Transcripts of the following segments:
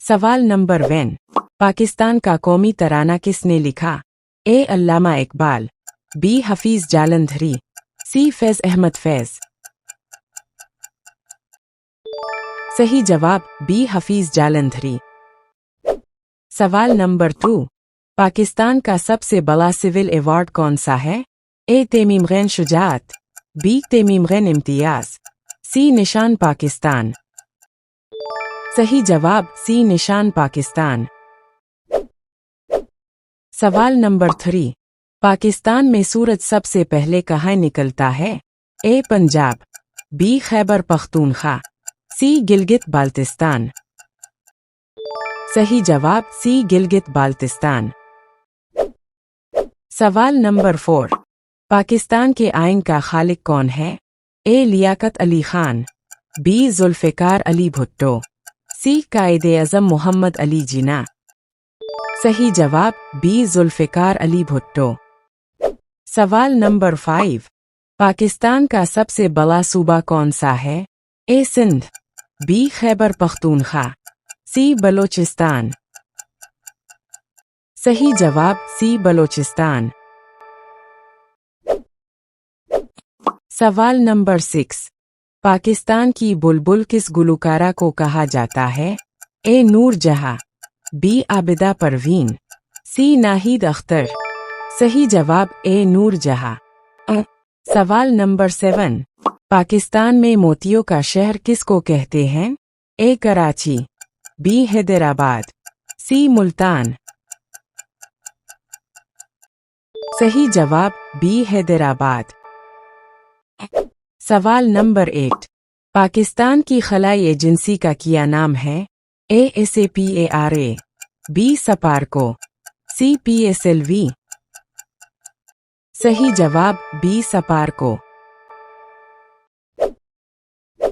सवाल नंबर 1। पाकिस्तान का कौमी तराना किसने लिखा? ए. अल्लामा इकबाल, बी. हफीज जालंधरी, सी. फैज अहमद फैज। सही जवाब बी. हफीज जालंधरी। सवाल नंबर 2। पाकिस्तान का सबसे बड़ा सिविल अवार्ड कौन सा है? ए. तमीम-गैन शुजाअत, बी. तमीम-गैन इम्तियाज, सी. निशान पाकिस्तान। सही जवाब सी. निशान पाकिस्तान। सवाल नंबर 3। पाकिस्तान में सूरज सबसे पहले कहाँ निकलता है? ए. पंजाब, बी. खैबर पख्तूनख्वा, सी. गिलगित बाल्तिस्तान। सही जवाब सी. गिलगित बाल्तिस्तान। सवाल नंबर 4। पाकिस्तान के आइन का खालिक कौन है? ए. लियाकत अली खान, बी. जुल्फ़िकार अली भुट्टो, सी. कायदे-ए-आज़म मोहम्मद अली जिन्ना। सही जवाब बी. जुल्फ़िकार अली भुट्टो। सवाल नंबर 5। पाकिस्तान का सबसे बड़ा सूबा कौन सा है? ए. सिंध, बी. खैबर पख्तूनख्वा, सी. बलोचिस्तान। सही जवाब सी. बलोचिस्तान। सवाल नंबर 6। पाकिस्तान की बुलबुल किस गुलकारा को कहा जाता है? ए. नूर जहां, बी. आबिदा परवीन, सी. नाहिद अख्तर। सही जवाब ए. नूर जहां। सवाल नंबर 7। पाकिस्तान में मोतियों का शहर किसको कहते हैं? ए. कराची, बी. हैदराबाद, सी. मुल्तान। सही जवाब बी. हैदराबाद। सवाल नंबर 8। पाकिस्तान की खलाई एजेंसी का क्या नाम है? A. SAPARA, B. SUPARCO, C. PSLV। सही जवाब बी. सपारको।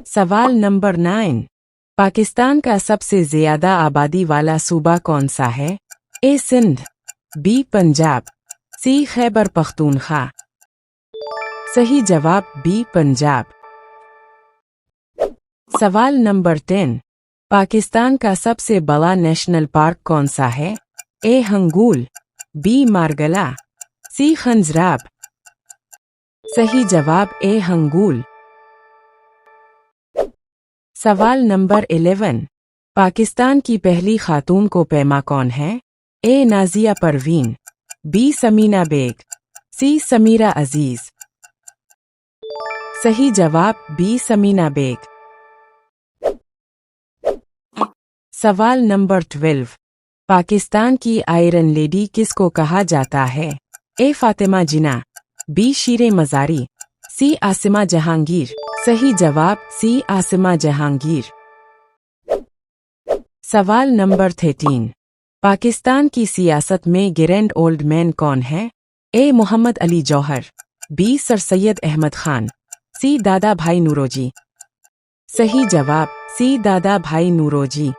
सवाल नंबर 9। पाकिस्तान का सबसे ज्यादा आबादी वाला सूबा कौन सा है? ए. सिंध, बी. पंजाब, सी. खैबर पख्तूनख्वा। सही जवाब बी. पंजाब। सवाल नंबर 10। पाकिस्तान का सबसे बड़ा नेशनल पार्क कौन सा है? ए. हंगूल, बी. मारगला, सी. खंजराब। सही जवाब ए. हंगूल। सवाल नंबर 11। पाकिस्तान की पहली खातून को पैमा कौन है? ए. नाजिया परवीन, बी. समीना बेग, सी. समीरा अजीज। सही जवाब बी. समीना बेग। सवाल नंबर 12। पाकिस्तान की आयरन लेडी किसको कहा जाता है? ए. फातिमा जिन्ना, बी. शीरे मज़ारी, सी. आसिमा जहांगीर। सही जवाब सी. आसिमा जहांगीर। सवाल नंबर 13। पाकिस्तान की सियासत में ग्रैंड ओल्ड मैन कौन है? ए. मोहम्मद अली जौहर, बी. सर सैयद अहमद खान, सी. दादा भाई नूरोजी। सही जवाब सी. दादा भाई नूरोजी।